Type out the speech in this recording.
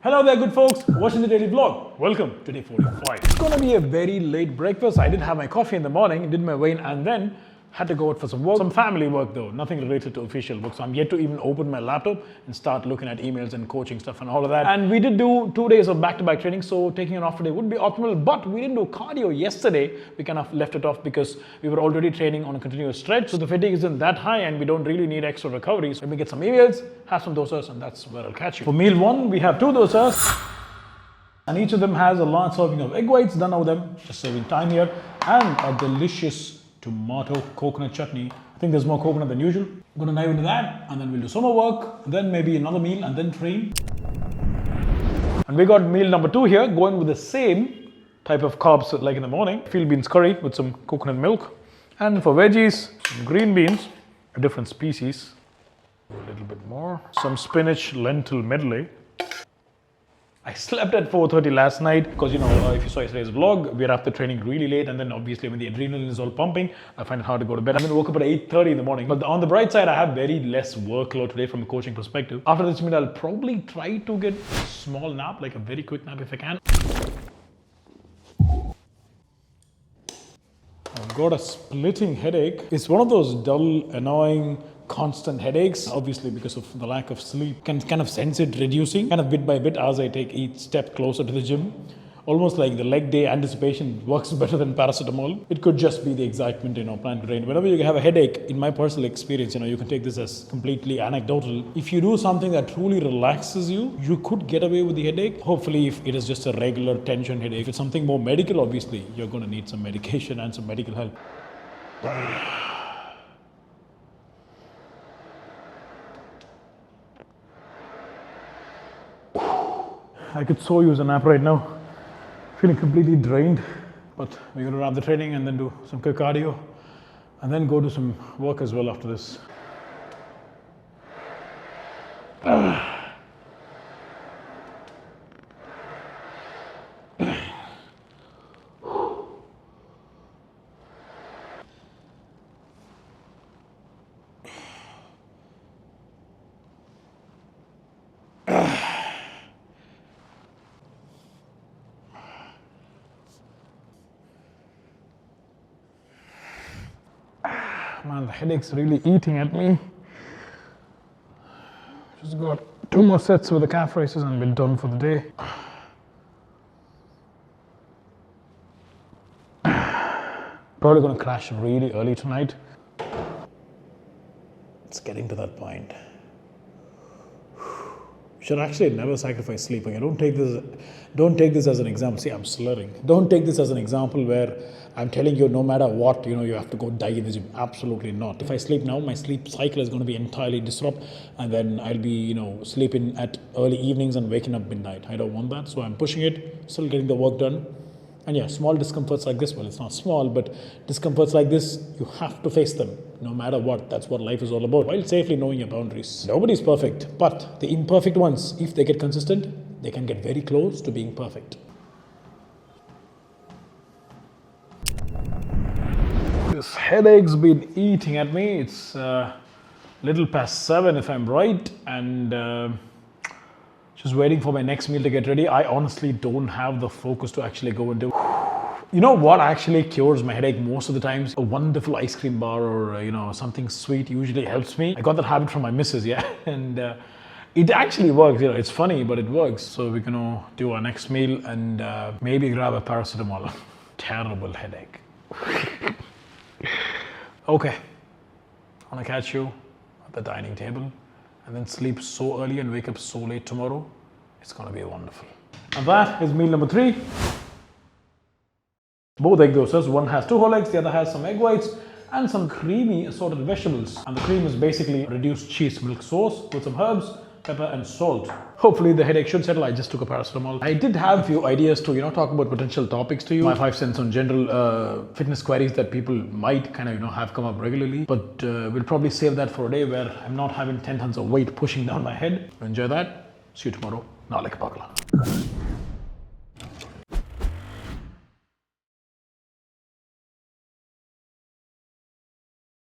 Hello there, good folks, watching the daily vlog. Welcome to day 45. It's gonna be a very late breakfast. I did have my coffee in the morning, did my weigh-in, and then had to go out for some work. Some family work though, nothing related to official work. So I'm yet to even open my laptop and start looking at emails and coaching stuff and all of that. And we did do 2 days of back-to-back training, so taking it off today would be optimal, but we didn't do cardio yesterday. We kind of left it off because we were already training on a continuous stretch. So the fatigue isn't that high and we don't really need extra recovery. So let me get some emails, have some dosas, and that's where I'll catch you. For meal one, we have 2 dosas. And each of them has a large serving of egg whites, done over them, just saving time here, and a delicious tomato coconut chutney. I think there's more coconut than usual. I'm gonna dive into that, and then we'll do some more work, and then maybe another meal, and then train. And we got meal number 2 here, going with the same type of carbs like in the morning. Field beans curry with some coconut milk. And for veggies, some green beans, a different species. A little bit more. Some spinach lentil medley. I slept at 4:30 last night because, if you saw yesterday's vlog, we're after training really late, and then obviously when the adrenaline is all pumping, I find it hard to go to bed. I woke up at 8:30 in the morning. But on the bright side, I have very less workload today from a coaching perspective. After this meal, I'll probably try to get a small nap, like a very quick nap if I can. I've got a splitting headache. It's one of those dull, annoying, constant headaches, obviously because of the lack of sleep. Can kind of sense it reducing kind of bit by bit as I take each step closer to the gym. Almost like the leg day anticipation works better than paracetamol. It could just be the excitement, plan to train. Whenever you have a headache, in my personal experience, you can take this as completely anecdotal. If you do something that truly relaxes you, you could get away with the headache. Hopefully, if it is just a regular tension headache. If it's something more medical, obviously, you're going to need some medication and some medical help. I could so use a nap right now. Feeling completely drained, but we're going to wrap the training and then do some quick cardio and then go do some work as well after this. Man, the headache's really eating at me. Just got 2 more sets with the calf raises and we're done for the day. Probably gonna crash really early tonight. It's getting to that point. Should actually never sacrifice sleep. Okay, don't take this as an example. See, I'm slurring. Don't take this as an example where I'm telling you no matter what, you have to go die in the gym. Absolutely not. If I sleep now, my sleep cycle is going to be entirely disrupted, and then I'll be, sleeping at early evenings and waking up midnight. I don't want that, so I'm pushing it, still getting the work done. And yeah, small discomforts like this, well, it's not small, but discomforts like this, you have to face them no matter what. That's what life is all about, while safely knowing your boundaries. Nobody's perfect, but the imperfect ones, if they get consistent, they can get very close to being perfect. This headache's been eating at me. It's little past 7 if I'm right, and just waiting for my next meal to get ready. I honestly don't have the focus to actually go and do. You know what actually cures my headache most of the times? A wonderful ice cream bar or something sweet usually helps me. I got that habit from my missus, yeah, and it actually works. It's funny, but it works. So we're gonna do our next meal and maybe grab a paracetamol. Terrible headache. Okay, I wanna catch you at the dining table and then sleep so early and wake up so late tomorrow. It's gonna be wonderful. And that is meal number 3. Both egg dosas. One has 2 whole eggs, the other has some egg whites and some creamy assorted vegetables. And the cream is basically reduced cheese milk sauce with some herbs, pepper and salt. Hopefully the headache should settle. I just took a paracetamol. I did have a few ideas to, talk about potential topics to you. My 5 cents on general fitness queries that people might kind of, have come up regularly. But we'll probably save that for a day where I'm not having 10 tons of weight pushing down my head. Enjoy that. See you tomorrow. Nalik Pakla.